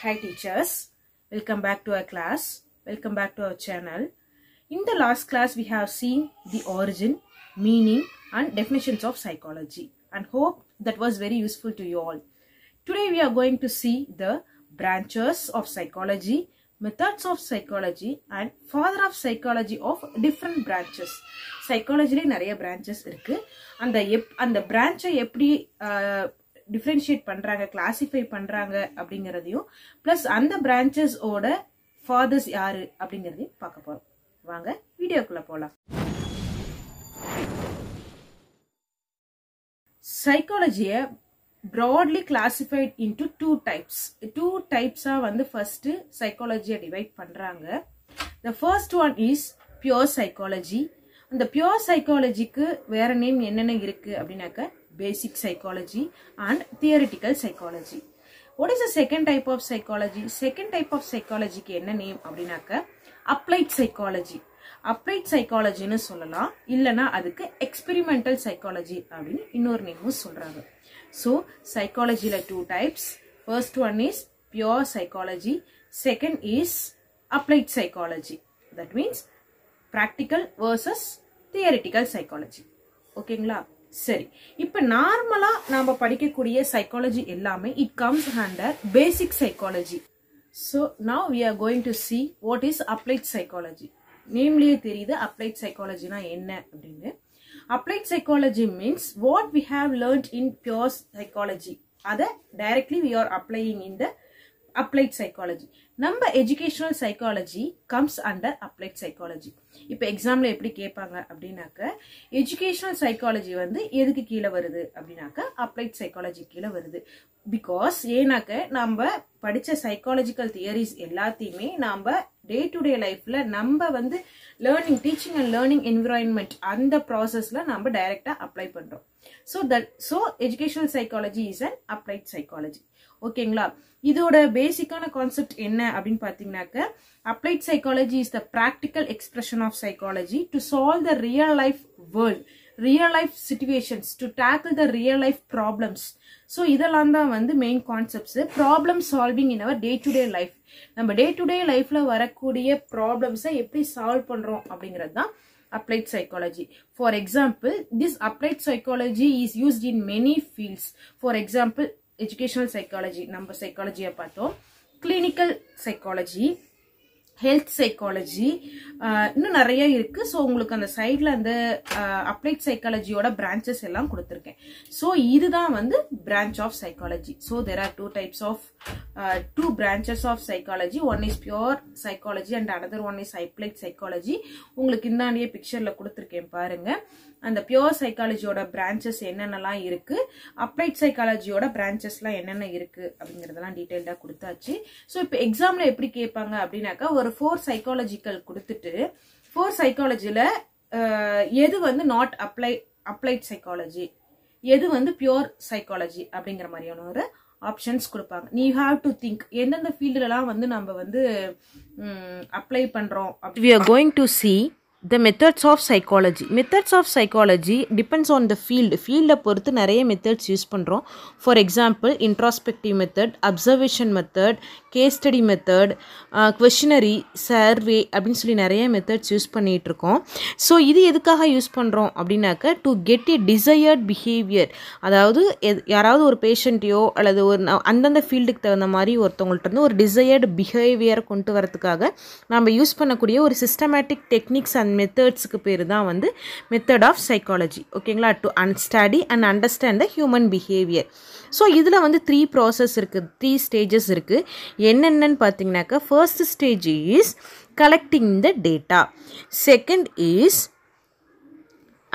Hi teachers, welcome back to our class, welcome back to our channel. In the last class we have seen the origin, meaning and definitions of psychology and hope that was very useful to you all. Today we are going to see the branches of psychology, methods of psychology and father of psychology of different branches. Psychology le nariya branches irukku and the branch eppadi differentiate பண்றாங்க classify பண்றாங்க அப்படிங்கறதையும் plus அந்த branches ஓட fathers யாரு அப்படிங்கறதையும் பார்க்க போறோம். வாங்க வீடியோக்குள்ள போலாம். Psychology broadly classified into two types. Two types are வந்து first psychology divide பண்றாங்க. The first one is pure psychology. அந்த pure psychology க்கு வேற நேம் என்னென்ன இருக்கு அப்படினாக்க basic psychology and theoretical psychology. What is the second type of psychology? Second type of psychology க்கு என்ன நேம் அப்படினாக்க applied psychology. Applied psychology னு சொல்லலாம் இல்லனா அதுக்கு experimental psychology அப்படினு இன்னொரு நேமும் சொல்றாங்க. So psychology la two types. First one is pure psychology, second is applied psychology. That means practical versus theoretical psychology. ஓகேங்களா? சரி, இப்போ நார்மலா நாம படிக்கக்கூடிய psychology எல்லாமே it comes under basic psychology. So now we are going to see what is applied psychology. நேம்லயே தெரியுது applied psychology னா என்ன அப்படினு. Applied psychology means what we have learned in pure psychology. Other directly we are applying in the applied psychology. நம்ம educational psychology comes under applied psychology. இப்போ எக்ஸாம்ல எப்படி கேட்பாங்க அப்படினாக்க educational psychology வந்து எதுக்கு கீழ வருது அப்படினாக்க applied psychology கீழ வருது. Because ஏனாக்க நம்ம படிச்ச psychological theories எல்லாத்தையுமே நாம day to day lifeல நம்ம வந்து learning teaching and learning environment அந்த processல நாம டைரக்ட்டா அப்ளை பண்றோம். So educational psychology is an applied psychology. ஓகேங்களா? இதோட பேசிக்கான கான்செப்ட் என்ன அப்படினு பாத்தீங்கன்னாக்க applied psychology is the practical expression of psychology to solve the real life world, real life situations, to tackle the real life problems. So இதெல்லாம் தான் வந்து main concepts. problem solving in our day to day life. நம்ம day to day lifeல வரக்கூடிய problems-ஐ எப்படி solve பண்றோம் அப்படிங்கிறது தான் applied psychology. For example, this applied psychology is used in many fields. For example, educational psychology, நம்ம psychology-ய பார்த்தோம், clinical psychology, health psychology, இன்னும் நிறைய இருக்கு. ஸோ உங்களுக்கு அந்த சைட்ல அந்த அப்ளைட் சைக்காலஜியோட பிரான்ச்சஸ் எல்லாம் கொடுத்துருக்கேன். ஸோ இதுதான் வந்து branch of psychology. So there are two branches of psychology. One is pure psychology and another one is applied psychology. உங்களுக்கு இந்தாண்டிய பிக்சர்ல கொடுத்துருக்கேன் பாருங்க. அந்த பியூர் சைக்காலஜியோட பிரான்ச்சஸ் என்னென்னலாம் இருக்கு, அப்ளைட் சைக்காலஜியோட பிரான்ச்சஸ்லாம் என்னென்ன இருக்கு அப்படிங்கறதெல்லாம் டீடைல்டா கொடுத்தாச்சு. ஸோ இப்போ எக்ஸாம்ல எப்படி கேட்பாங்க அப்படின்னாக்கா ஒரு 4 சைக்காலஜிக்கல் கொடுத்துட்டு 4 சைக்காலஜில எது வந்து நாட் அப்ளைட் சைக்காலஜி, எது வந்து பியூர் சைக்காலஜி அப்படிங்கிற மாதிரியான ஒரு ஆப்ஷன்ஸ் கொடுப்பாங்க. நீ ஹாவ் டு திங்க் எந்தெந்த ஃபீல்டுலாம் வந்து நம்ம வந்து அப்ளை பண்றோம். We are going to see the methods of psychology. Methods of psychology depends on the field. Field பொறுத்து நிறைய methods யூஸ் பண்றோம். For example, introspective method, observation method, case study method, questionnaire, survey அப்படின்னு சொல்லி நிறைய methods use பண்ணிட்டு இருக்கோம். So இது எதுக்காக யூஸ் பண்றோம் அப்படின்னாக்க to get a desired behavior. அதாவது யாராவது ஒரு பேஷண்ட்டையோ அல்லது ஒரு அந்தந்த ஃபீல்டுக்கு தகுந்த மாதிரி ஒருத்தவங்கள்ட்ட இருந்து ஒரு டிசையர்டு பிஹேவியர் கொண்டு வரதுக்காக நம்ம யூஸ் பண்ணக்கூடிய ஒரு சிஸ்டமேட்டிக் டெக்னிக்ஸ் அண்ட் மெத்தட்ஸ்க்கு பேர் தான் வந்து மெத்தட் ஆஃப் சைக்காலஜி. ஓகேங்களா? To study and understand the human behaviour. So இதில் வந்து 3 ப்ராசஸ் இருக்குது, 3 ஸ்டேஜஸ் இருக்குது. என்னென்னு பார்த்தீங்கன்னாக்கா first stage is collecting the data, second is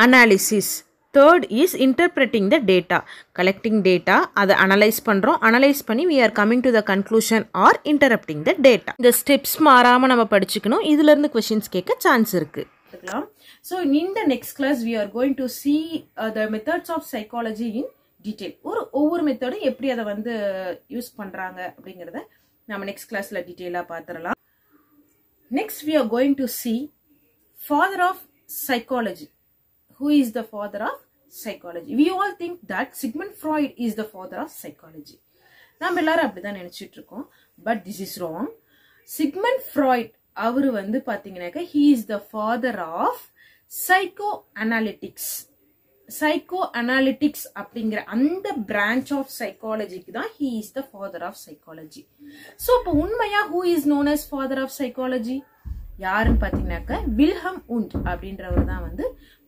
analysis, third is interpreting the data. Collecting data, அதை அனலைஸ் பண்ணுறோம், அனலைஸ் பண்ணி we are coming to the conclusion or interrupting the data. இந்த ஸ்டெப்ஸ் மாறாமல் நம்ம படிச்சுக்கணும். இதுலேருந்து கொஷின்ஸ் கேட்க சான்ஸ் இருக்குது. So in the next class we are going to see the methods of psychology in detail. ஒவ்வொரு மெத்தடும் எப்படி அதை வந்து யூஸ் பண்ணுறாங்க அப்படிங்கிறத நம்ம நெக்ஸ்ட் கிளாஸில் டீட்டெயிலாக பார்த்துடலாம். Next we are going to see father of psychology. Who is the father of psychology? We all think that Sigmund Freud is the father of psychology. நாம் எல்லாரும் அப்படிதான் நினைச்சிட்டு இருக்கோம். but this is wrong. Sigmund Freud அவரு வந்து பாத்தீங்கன்னாக்க he is the father of psychoanalytics. Psychoanalytics அப்படிங்கிற அந்த branch of psychology தான் he is the father of psychology. So இப்போ உண்மையா who is known as father of psychology? யாருன்னு பாத்தீங்கன்னாக்க வில்ஹம் உண்ட் அப்படின்றவர் தான் வந்து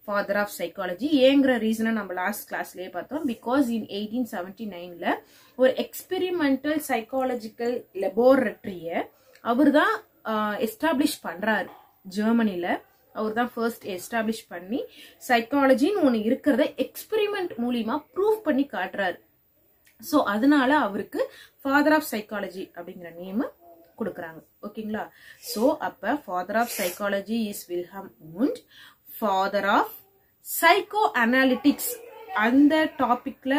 father of psychology. ஏங்கிற ரீசனை நம்ம லாஸ்ட் கிளாஸ்லயே பார்த்தோம். பிகாஸ் இன் 1879ல ஒரு எக்ஸ்பெரிமெண்டல் சைக்காலஜிக்கல் லெபோரட்டரிய அவர் தான் எஸ்டாப்ளிஷ் பண்றாரு ஜெர்மனில. அவர் தான் ஃபர்ஸ்ட் எஸ்டாப்ளிஷ் பண்ணி சைக்காலஜின்னு ஒன்று இருக்கிறத எக்ஸ்பெரிமெண்ட் மூலியமா ப்ரூவ் பண்ணி காட்டுறாரு. ஸோ அதனால அவருக்கு ஃபாதர் ஆஃப் சைக்காலஜி அப்படிங்கிற நேம் கொடுக்குறாங்க. ஓகேங்களா? ஸோ அப்ப father of psychology is Wilhelm Wundt. Father of psycho analytics அந்த டாபிக்ல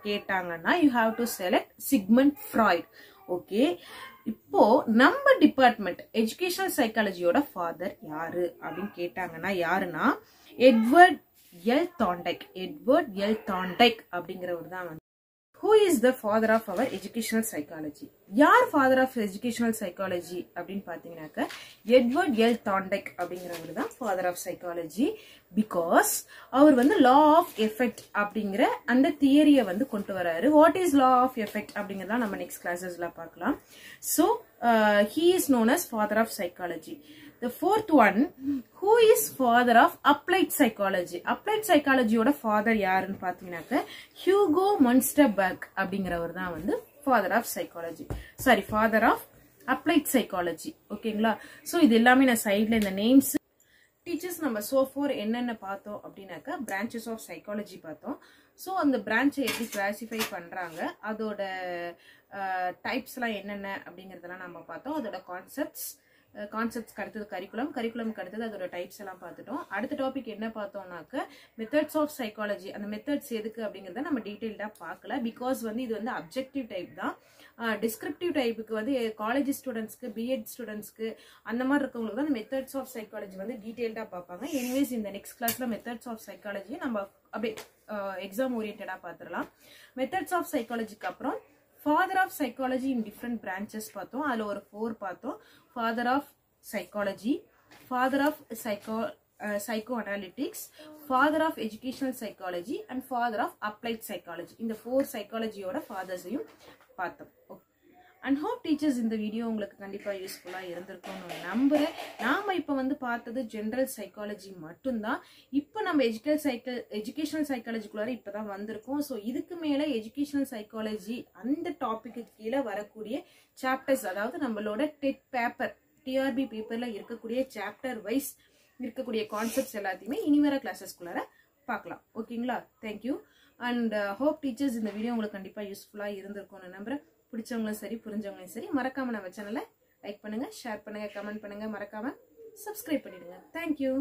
கேட்டாங்கன்னா you have to select Sigmund Freud. Okay, இப்போ நம்ம டிபார்ட்மெண்ட் எஜுகேஷனல் சைக்காலஜியோட ஃபாதர் யாரு அப்படின்னு கேட்டாங்கன்னா யாருன்னா எட்வர்ட் எல் தாண்டைக். எட்வர்ட் எல் தாண்டைக் அப்படிங்கிறவர் தான் வந்து who is the father of our educational psychology. யார் father of educational psychology அப்படின்னு பாத்தீங்கன்னாக்க எட்வர்ட் எல் தாண்டைக் அப்படிங்கிறவர் தான் father of psychology. பிகாஸ் அவர் வந்து law of effect அப்படிங்கிற அந்த தியரியை வந்து கொண்டு வராரு. What is law of effect அப்படிங்கறத நம்ம நெக்ஸ்ட் கிளாஸஸ்ல பார்க்கலாம். So he is known as father of psychology. The fourth one, who is father of applied psychology. Applied psychology ஓட father யாருன்னு பாத்தீங்கன்னாக்க ஹியூகோ மன்ஸ்டர்பர்க் அப்படிங்கிறவர் தான் வந்து father of psychology. Sorry, father of applied psychology. ஓகேங்களா? ஸோ இது எல்லாமே நான் சைட்ல இந்த நேம்ஸ் டீச்சர்ஸ் நம்ம சோஃபோர் என்னென்ன பார்த்தோம் அப்படின்னாக்கா பிரான்ச்சஸ் ஆஃப் சைக்காலஜி பார்த்தோம். ஸோ அந்த பிரான்ச்சை எப்படி கிளாசிஃபை பண்றாங்க, அதோட டைப்ஸ்லாம் என்னென்ன அப்படிங்கறதெல்லாம் நம்ம பார்த்தோம். அதோட கான்செப்ட்ஸ்க்கு அடுத்தது கரிக்குலம்க்கு அடுத்தது அதோட டைப்ஸ் எல்லாம் பார்த்துட்டோம். அடுத்த டாபிக் என்ன பார்த்தோம்னாக்க மெத்தட்ஸ் ஆஃப் சைக்காலஜி. அந்த மெத்தட்ஸ் எதுக்கு அப்படிங்கறத நம்ம டீடைல்டா பார்க்கல. பிகாஸ் வந்து இது வந்து அப்ஜெக்டிவ் டைப் தான். டிஸ்கிரிப்டிவ் டைப்புக்கு வந்து காலேஜ் ஸ்டூடெண்ட்ஸ்க்கு, பிஎட் ஸ்டூடெண்ட்ஸ்க்கு அந்த மாதிரி இருக்கவங்களுக்கு தான் மெத்தட்ஸ் ஆஃப் சைக்காலஜி வந்து டீடைல்டா பார்ப்பாங்க. எனிவேஸ் இந்த நெக்ஸ்ட் கிளாஸ்ல மெத்தட்ஸ் ஆஃப் சைக்காலஜி நம்ம அப்படியே எக்ஸாம் ஓரியன்டா பார்த்துடலாம். மெத்தட்ஸ் ஆஃப் சைக்காலஜிக்கு அப்புறம் father of psychology in different branches பார்த்தோம். அதுல ஒரு 4 பார்த்தோம். Father of psychology, father of psycho analytics, father of educational psychology and father of applied psychology. இந்த 4 சைக்காலஜியோட ஃபாதர்ஸையும் பார்த்தோம். அண்ட் ஹோப் டீச்சர்ஸ் இந்த வீடியோ உங்களுக்கு கண்டிப்பா யூஸ்ஃபுல்லா இருந்திருக்கும்னு நம்புறேன். நாம இப்ப வந்து பார்த்தது ஜெனரல் சைக்காலஜி மட்டும்தான். இப்ப நம்ம எஜுகேஷனல் சைக்காலஜிக்குள்ளார இப்பதான் வந்திருக்கோம். ஸோ இதுக்கு மேல எஜுகேஷனல் சைக்காலஜி அந்த டாபிக்கு கீழே வரக்கூடிய சாப்டர்ஸ், அதாவது நம்மளோட டெட் பேப்பர் டிஆர்பி பேப்பர்ல இருக்கக்கூடிய சாப்டர் வைஸ் இருக்கக்கூடிய கான்செப்ட்ஸ் எல்லாத்தையுமே இனி வர கிளாஸஸ்குள்ளார பார்க்கலாம். ஓகேங்களா? தேங்க்யூ. அண்ட் ஹோப் டீச்சர்ஸ் இந்த வீடியோ உங்களுக்கு கண்டிப்பா யூஸ்ஃபுல்லா இருந்திருக்கும்னு நம்புறேன். பிடிச்சவங்களும் சரி, புரிஞ்சவங்களும் சரி, மறக்காம நம்ம சேனலை லைக் பண்ணுங்க, ஷேர் பண்ணுங்க, கமெண்ட் பண்ணுங்க, மறக்காம சப்ஸ்கிரைப் பண்ணிடுங்க. தேங்க்யூ.